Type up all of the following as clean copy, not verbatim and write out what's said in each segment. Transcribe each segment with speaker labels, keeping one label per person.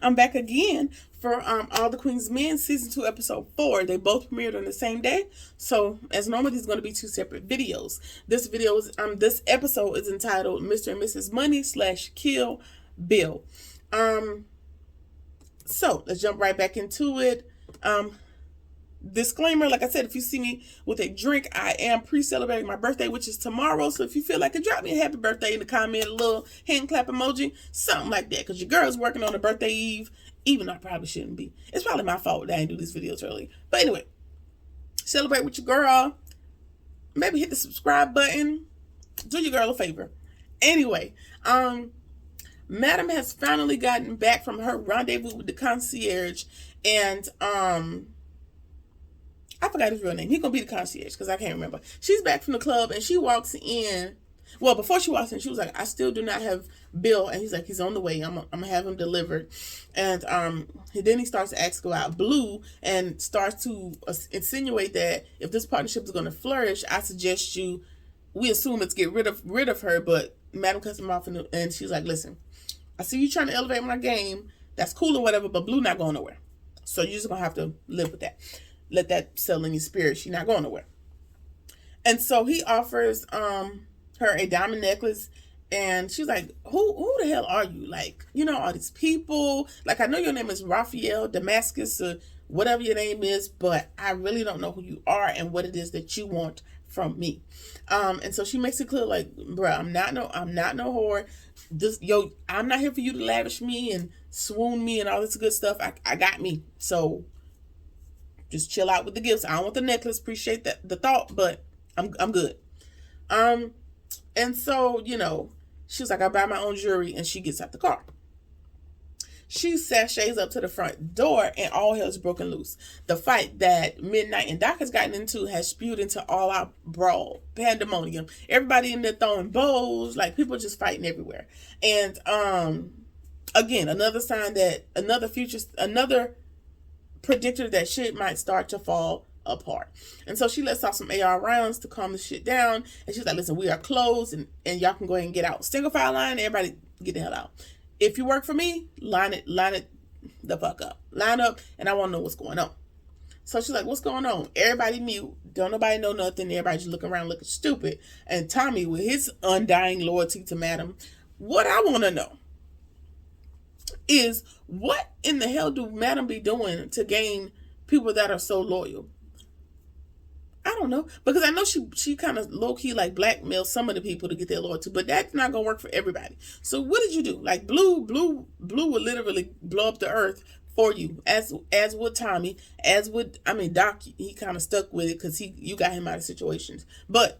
Speaker 1: I'm back again for All the Queen's Men Season 2 Episode 4. They both premiered on the same day. So as normal, these are going to be two separate videos. This episode is entitled Mr. and Mrs. Money / Kill Bill. So let's jump right back into it. Disclaimer, like I said, if you see me with a drink, I am pre-celebrating my birthday, which is tomorrow. So if you feel like it, drop me a happy birthday in the comment, a little hand clap emoji, something like that. Because your girl's working on a birthday eve, even though I probably shouldn't be. It's probably my fault that I didn't do these videos early. But anyway, celebrate with your girl. Maybe hit the subscribe button. Do your girl a favor. Anyway, Madam has finally gotten back from her rendezvous with the concierge, and I forgot his real name. He's gonna be the concierge because I can't remember. She's back from the club and she walks in. Well, before she walks in, she was like, "I still do not have Bill," and he's like, "He's on the way. I'm gonna have him delivered." And then he starts to ask about Blue and starts to insinuate that if this partnership is gonna flourish, I suggest we assume it's get rid of her. But Madam cuts him off and she's like, "Listen, I see you trying to elevate my game. That's cool or whatever, but Blue not going nowhere. So you're just gonna have to live with that. Let that settle in your spirit. She's not going nowhere." And so he offers her a diamond necklace, and she's like, who the hell are you? Like, all these people. Like, I know your name is Raphael Damascus or whatever your name is, but I really don't know who you are and what it is that you want from me. And so she makes it clear, like, bruh, I'm not no whore. I'm not here for you to lavish me and swoon me and all this good stuff. I got me. So just chill out with the gifts. I don't want the necklace. Appreciate the thought, but I'm good. And so, she was like, "I buy my own jewelry," and she gets out the car. She sashays up to the front door and all hell's broken loose. The fight that Midnight and Doc has gotten into has spewed into all out brawl, pandemonium. Everybody in there throwing bows, like people just fighting everywhere. And again, another sign that another predictor that shit might start to fall apart. And so she lets off some AR rounds to calm the shit down. And she's like, "Listen, we are closed and y'all can go ahead and get out. Single file line, everybody get the hell out. If you work for me, line it the fuck up. Line up, and I want to know what's going on." So she's like, "What's going on?" Everybody mute. Don't nobody know nothing. Everybody just looking around looking stupid. And Tommy, with his undying loyalty to Madam, what I want to know is, what in the hell do Madam be doing to gain people that are so loyal? I don't know, because I know she kind of low-key like blackmails some of the people to get their loyalty, but that's not gonna work for everybody. So what did you do? Like Blue would literally blow up the earth for you, as would Tommy, Doc. He kind of stuck with it because you got him out of situations. But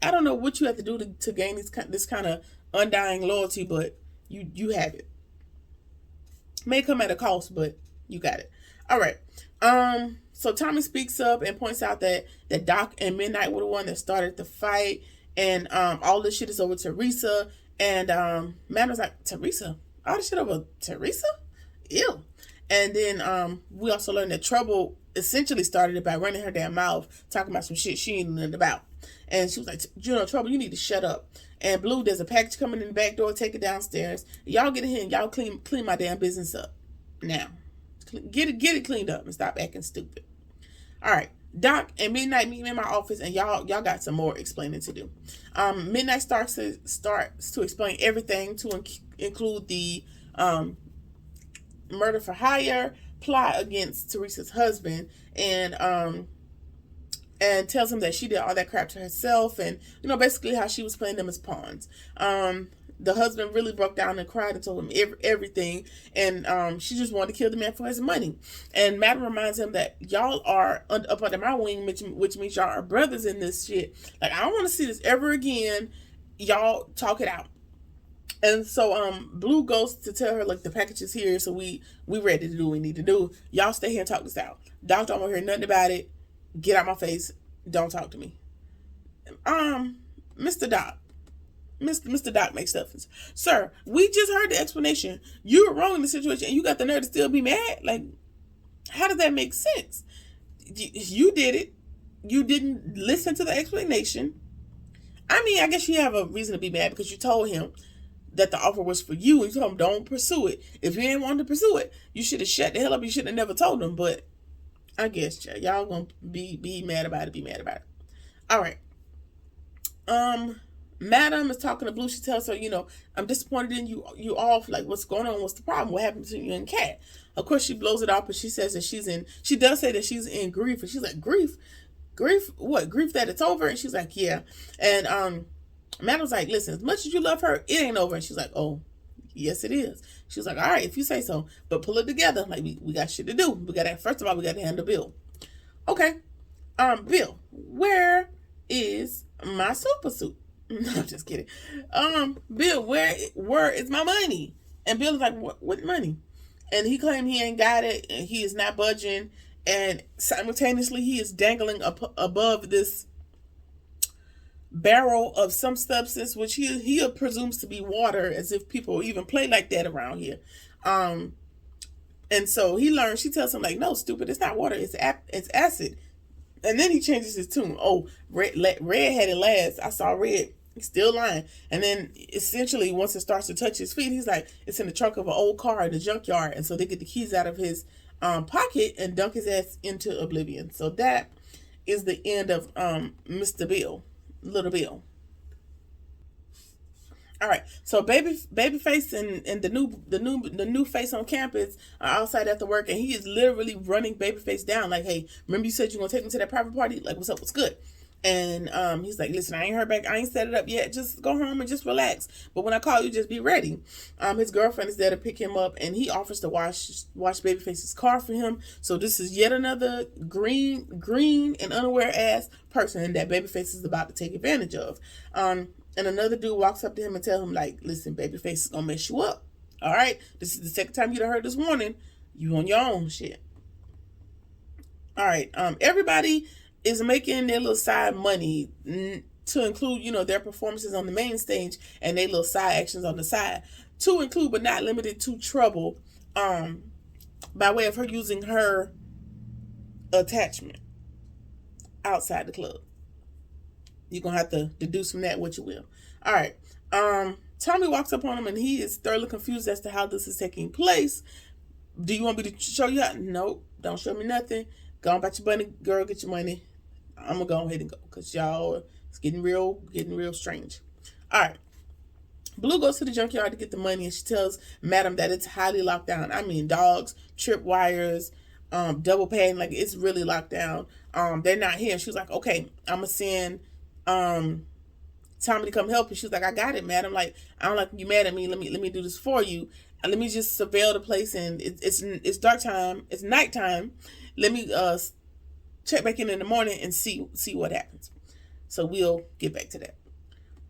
Speaker 1: I don't know what you have to do to gain this kind of undying loyalty, but you have it. May come at a cost, but you got it. All right. So Tommy speaks up and points out that Doc and Midnight were the one that started the fight, and all this shit is over Teresa. And Madam's like, "Teresa? All this shit over Teresa? Ew." And then we also learned that Trouble essentially started it by running her damn mouth, talking about some shit she ain't nothing about. And she was like, "Trouble, you need to shut up." And Blue, there's a package coming in the back door, take it downstairs. Y'all get in here and y'all clean my damn business up. Now, get it cleaned up and stop acting stupid. All right, Doc and Midnight meet me in my office, and y'all got some more explaining to do. Midnight starts to explain everything, to include the murder for hire plot against Teresa's husband, and tells him that she did all that crap to herself, and basically how she was playing them as pawns. The husband really broke down and cried and told him everything, and she just wanted to kill the man for his money. And Madam reminds him that y'all are up under my wing, which means y'all are brothers in this shit. Like, I don't want to see this ever again. Y'all talk it out. And so Blue goes to tell her, like, the package is here, so we ready to do what we need to do. Y'all stay here and talk this out. Doc don't want to hear nothing about it. Get out my face. Don't talk to me. Mr. Doc. Mr. Doc makes stuff. "Sir, we just heard the explanation. You were wrong in the situation, and you got the nerve to still be mad? Like, how does that make sense? You did it. You didn't listen to the explanation. I mean, I guess you have a reason to be mad because you told him that the offer was for you, and you told him don't pursue it. If you ain't want to pursue it, you should have shut the hell up. You should have never told him. But I guess y'all gonna be mad about it. Be mad about it. All right. Madam is talking to Blue. She tells her, I'm disappointed in you. You off. Like, what's going on? What's the problem? What happened to you and Cat? Of course, she blows it off, but she says that she does say that she's in grief, and she's like, grief, what? Grief that it's over? And she's like, yeah. And Madam's like, listen, as much as you love her, it ain't over. And she's like, oh, yes, it is. She's like, all right, if you say so, but pull it together. Like, we got shit to do. First of all, we got to handle Bill. Okay. Bill, where is my super suit? No, I'm just kidding. Bill, where is my money? And Bill is like, what money? And he claimed he ain't got it, and he is not budging, and simultaneously he is dangling above this barrel of some substance, which he presumes to be water, as if people even play like that around here. And so she tells him, like, no, stupid, it's not water, it's acid. And then he changes his tune. Oh, Red had it last. I saw Red. He's still lying. And then essentially, once it starts to touch his feet, he's like, it's in the trunk of an old car in the junkyard. And so they get the keys out of his pocket and dunk his ass into oblivion. So that is the end of Mr. Bill, Little Bill. All right, so Babyface and the new face on campus are outside after work, and he is literally running Babyface down. Like, hey, remember you said you gonna take me to that private party? Like, what's up? What's good? And he's like, listen, I ain't heard back. I ain't set it up yet. Just go home and just relax. But when I call you, just be ready. His girlfriend is there to pick him up, and he offers to wash Babyface's car for him. So this is yet another green and unaware ass person that Babyface is about to take advantage of. And another dude walks up to him and tells him, like, listen, Babyface is gonna mess you up. All right, this is the second time you done heard this warning. You on your own shit. All right, everybody is making their little side money to include, their performances on the main stage and their little side actions on the side. To include, but not limited to, Trouble, by way of her using her attachment outside the club. You're going to have to deduce from that what you will. All right. Tommy walks up on him, and he is thoroughly confused as to how this is taking place. Do you want me to show you how? Nope. Don't show me nothing. Go on about your money. Girl, get your money. I'm going to go ahead and go because y'all, it's getting real strange. All right. Blue goes to the junkyard to get the money, and she tells Madam that it's highly locked down. I mean, dogs, trip wires, double padding, like it's really locked down. They're not here. She was like, okay, I'm going to send Tommy to come help you. She's like, I got it, Madam. Like, I don't like you mad at me. Let me do this for you. Let me just surveil the place, and it's dark time. It's nighttime. Let me check back in the morning and see what happens. So we'll get back to that.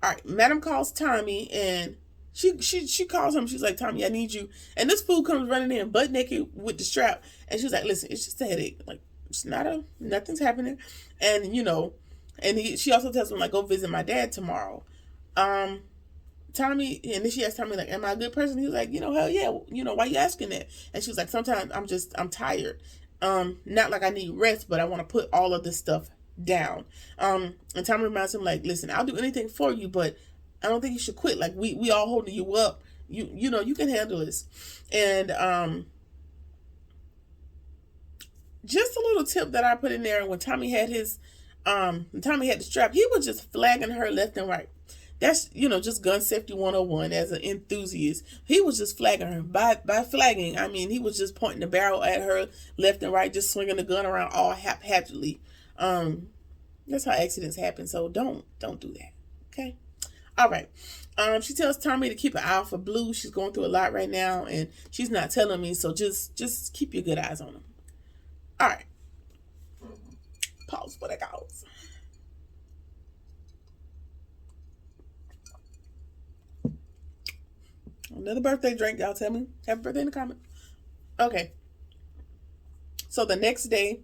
Speaker 1: All right, Madam calls Tommy, and she calls him. She's like, Tommy, I need you. And this fool comes running in butt naked with the strap, and she's like, listen, it's just a headache. Like, it's nothing's happening. And and she also tells him, like, go visit my dad tomorrow. Tommy, and then she asked Tommy, like, am I a good person? He was like, hell yeah. Why you asking that? And she was like, sometimes I'm tired. Not like I need rest, but I want to put all of this stuff down. And Tommy reminds him, like, listen, I'll do anything for you, but I don't think you should quit. Like, we all holding you up. You can handle this. And just a little tip that I put in there, when Tommy had the strap, he was just flagging her left and right. That's, just gun safety 101 as an enthusiast. He was just flagging her. By flagging, I mean, he was just pointing the barrel at her left and right, just swinging the gun around all haphazardly. That's how accidents happen. So don't do that. Okay. All right. She tells Tommy to keep an eye out for Blue. She's going through a lot right now, and she's not telling me. So just keep your good eyes on him. All right. Pause for the goals. Another birthday drink. Y'all tell me. Happy birthday in the comments. Okay. So the next day,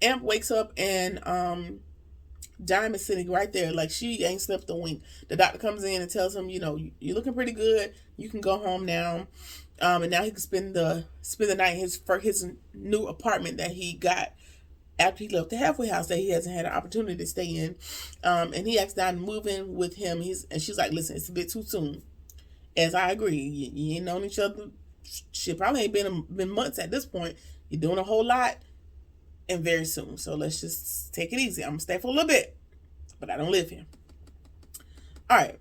Speaker 1: Amp wakes up, and Dime is sitting right there. Like, she ain't slept a wink. The doctor comes in and tells him, you're looking pretty good. You can go home now. And now he can spend the night in his new apartment that he got after he left the halfway house that he hasn't had an opportunity to stay in. And he asked Dime to move in with him. And she's like, listen, it's a bit too soon. As I agree, you ain't known each other. Shit, probably ain't been months at this point. You're doing a whole lot, and very soon. So let's just take it easy. I'm gonna stay for a little bit, but I don't live here. All right.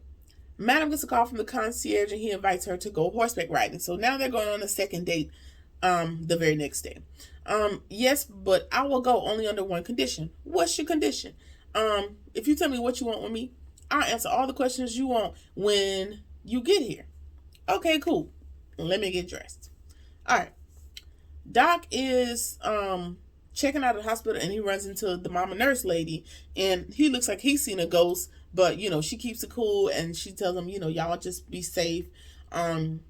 Speaker 1: Madam gets a call from the concierge, and he invites her to go horseback riding. So now they're going on a second date, the very next day. Yes, but I will go only under one condition. What's your condition? If you tell me what you want with me, I'll answer all the questions you want when you get here. Okay, cool. Let me get dressed. All right. Doc is checking out of the hospital, and he runs into the mama nurse lady, and he looks like he's seen a ghost, but she keeps it cool, and she tells him, y'all just be safe. And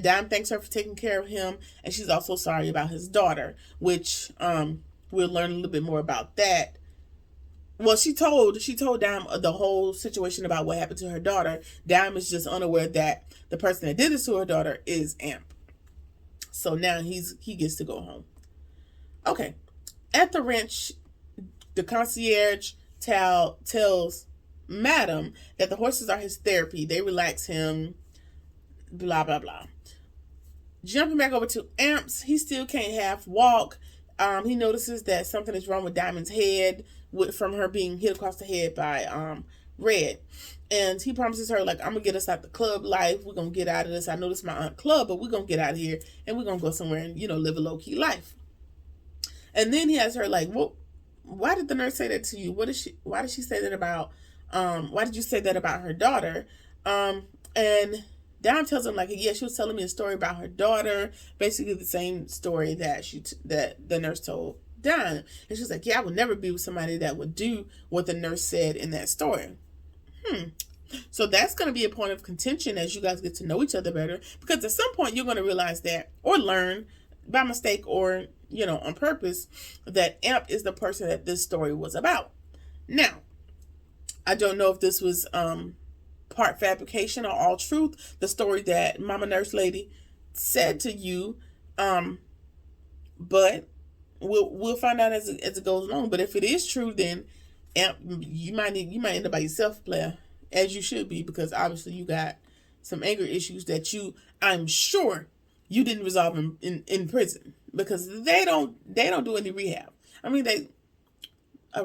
Speaker 1: Dime thanks her for taking care of him, and she's also sorry about his daughter, which we'll learn a little bit more about that. Well, she told Dime the whole situation about what happened to her daughter. Dime is just unaware that the person that did this to her daughter is Amp. So now he gets to go home. Okay. At the ranch, the concierge tells Madam that the horses are his therapy. They relax him, blah, blah, blah. Jumping back over to Amps, he still can't half walk. He notices that something is wrong with Diamond's head from her being hit across the head by Red. And he promises her, like, I'm going to get us out the club life. We're going to get out of this. I know this is my aunt club, but we're going to get out of here and we're going to go somewhere and, live a low-key life. And then he asks her, like, well, why did the nurse say that to you? Why did she say that about, why did you say that about her daughter? And Dime tells him, like, yeah, she was telling me a story about her daughter, basically the same story that that the nurse told Dime. And she's like, yeah, I would never be with somebody that would do what the nurse said in that story. So that's going to be a point of contention as you guys get to know each other better, because at some point you're going to realize that, or learn by mistake or, on purpose, that Amp is the person that this story was about. Now, I don't know if this was part fabrication or all truth, the story that Mama Nurse Lady said to you, but we'll find out as it goes along. But if it is true, then Amp, you might end up by yourself, player, as you should be, because obviously you got some anger issues that I'm sure you didn't resolve in prison, because they don't do any rehab. I mean, they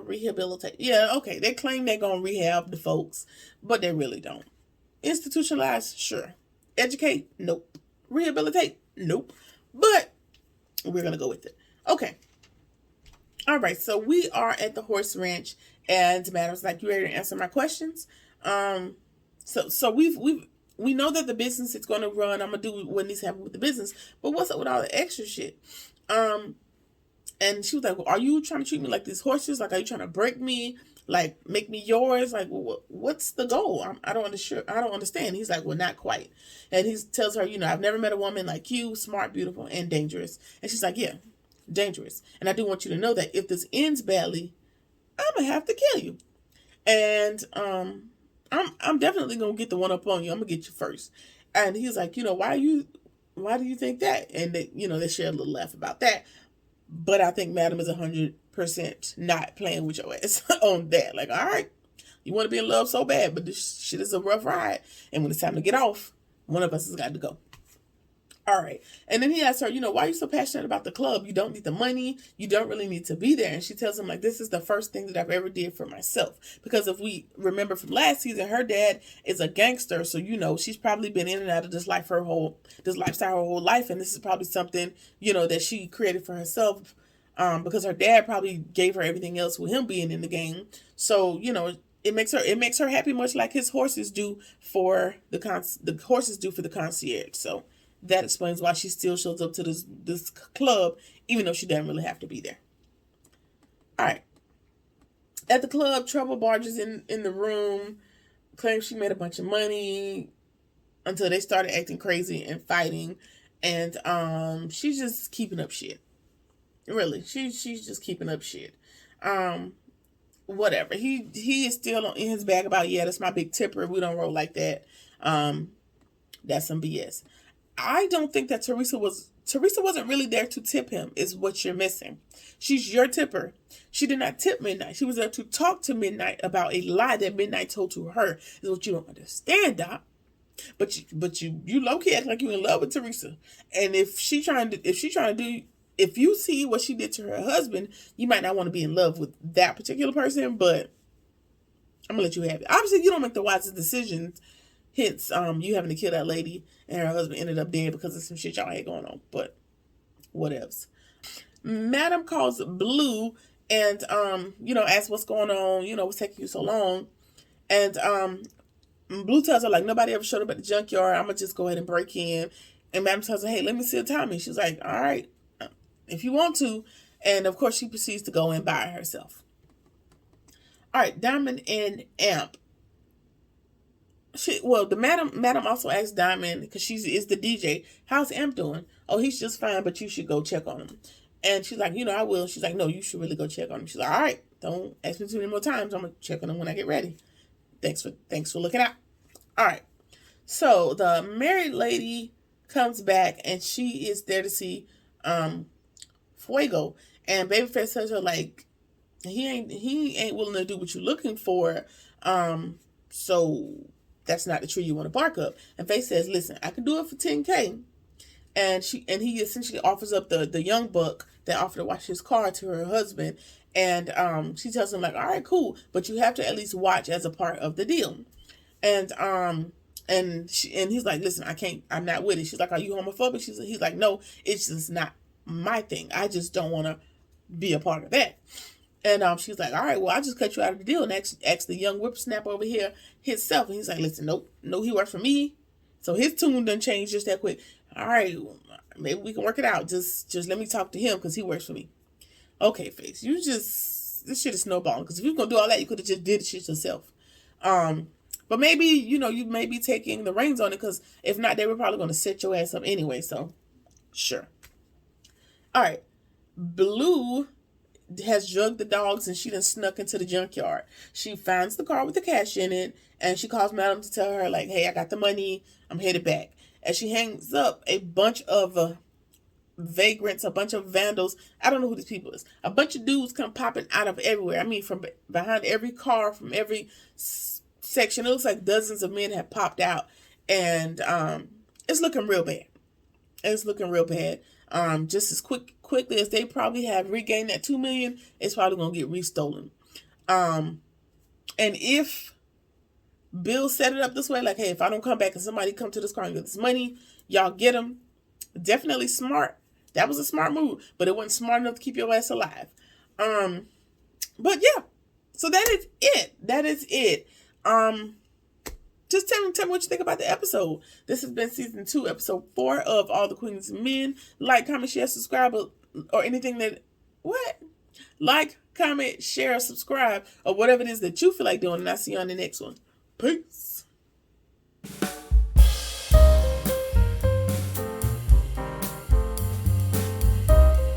Speaker 1: rehabilitate. Yeah, okay. They claim they're gonna rehab the folks, but they really don't. Institutionalize, sure. Educate, nope. Rehabilitate, nope. But we're gonna go with it. Okay. All right. So we are at the horse ranch, and Madam's like, you ready to answer my questions? So we know that the business is going to run. I'm going to do what needs to happen with the business. But what's up with all the extra shit? And she was like, well, are you trying to treat me like these horses? Like, are you trying to break me? Like, make me yours? Like, well, what's the goal? I don't understand. He's like, well, not quite. And he tells her, I've never met a woman like you, smart, beautiful, and dangerous. And she's like, yeah, dangerous. And I do want you to know that if this ends badly, I'm going to have to kill you. And I'm definitely gonna get the one up on you. I'm gonna get you first. And he's like, why do you think that? And they share a little laugh about that. But I think Madam is 100% not playing with your ass on that. Like, all right, you want to be in love so bad, but this shit is a rough ride. And when it's time to get off, one of us has got to go. All right. And then he asks her, why are you so passionate about the club? You don't need the money. You don't really need to be there. And she tells him, like, this is the first thing that I've ever did for myself. Because if we remember from last season, her dad is a gangster. So, she's probably been in and out of this lifestyle her whole life. And this is probably something, that she created for herself, because her dad probably gave her everything else with him being in the game. So, it makes her happy, much like his horses do for the horses do for the concierge. So that explains why she still shows up to this club, even though she doesn't really have to be there. All right. At the club, Trouble barges in the room, claims she made a bunch of money, until they started acting crazy and fighting. And she's just keeping up shit. Really, she's just keeping up shit. Whatever. He is still in his bag about, yeah, that's my big tipper. We don't roll like that. That's some BS. I don't think that Teresa wasn't really there to tip him, is what you're missing. She's your tipper. She did not tip Midnight. She was there to talk to Midnight about a lie that Midnight told to her, is what you don't understand, Doc. But you low key act like you in love with Teresa. And if you see what she did to her husband, you might not want to be in love with that particular person, but I'm gonna let you have it. Obviously, you don't make the wisest decisions. Hence, you having to kill that lady and her husband ended up dead because of some shit y'all had going on. But whatevs. Madam calls Blue and asks what's going on. What's taking you so long? And Blue tells her like nobody ever showed up at the junkyard. I'm gonna just go ahead and break in. And Madam tells her, hey, let me see the timing. She's like, all right, if you want to. And of course, she proceeds to go in by herself. All right, Diamond and Amp. The madam also asked Diamond, because she is the DJ, how's Amp doing? Oh, he's just fine, but you should go check on him. And she's like, I will. She's like, no, you should really go check on him. She's like, all right, don't ask me too many more times. I'm gonna check on him when I get ready. Thanks for looking out. All right. So the married lady comes back and she is there to see Fuego. And Babyface tells her like he ain't willing to do what you're looking for. So that's not the tree you want to bark up. And Faye says, listen, I can do it for $10K. And he essentially offers up the young buck that offered to wash his car to her husband. And she tells him like, all right, cool, but you have to at least watch as a part of the deal. And he's like, listen, I'm not with it. She's like, are you homophobic? He's like, no, it's just not my thing. I just don't want to be a part of that. And she's like, all right, well, I'll just cut you out of the deal and ask the young whippersnapper over here himself. And he's like, listen, nope, no, he worked for me. So his tune done changed just that quick. All right, maybe we can work it out. Just let me talk to him because he works for me. Okay, Face, this shit is snowballing. Because if you were going to do all that, you could have just did the shit yourself. But maybe, you may be taking the reins on it, because if not, they were probably going to set your ass up anyway. So, sure. All right. Blue has drugged the dogs and she done snuck into the junkyard. She finds the car with the cash in it and she calls Madam to tell her like, hey, I got the money. I'm headed back. As she hangs up, a bunch of vagrants, a bunch of vandals, I don't know who these people is. A bunch of dudes come popping out of everywhere. I mean, from behind every car, from every section. It looks like dozens of men have popped out. And it's looking real bad. It's looking real bad. Just as quickly as they probably have regained that $2 million, it's probably gonna get restolen. And if Bill set it up this way, like, hey, if I don't come back and somebody come to this car and get this money, y'all get them. Definitely smart. That was a smart move, but it wasn't smart enough to keep your ass alive. But yeah, so that is it. That is it. Just tell me what you think about the episode. This has been season 2, episode 4 of All the Queen's Men. Like, comment, share, subscribe, or anything that... What? Like, comment, share, subscribe, or whatever it is that you feel like doing, and I'll see you on the next one. Peace.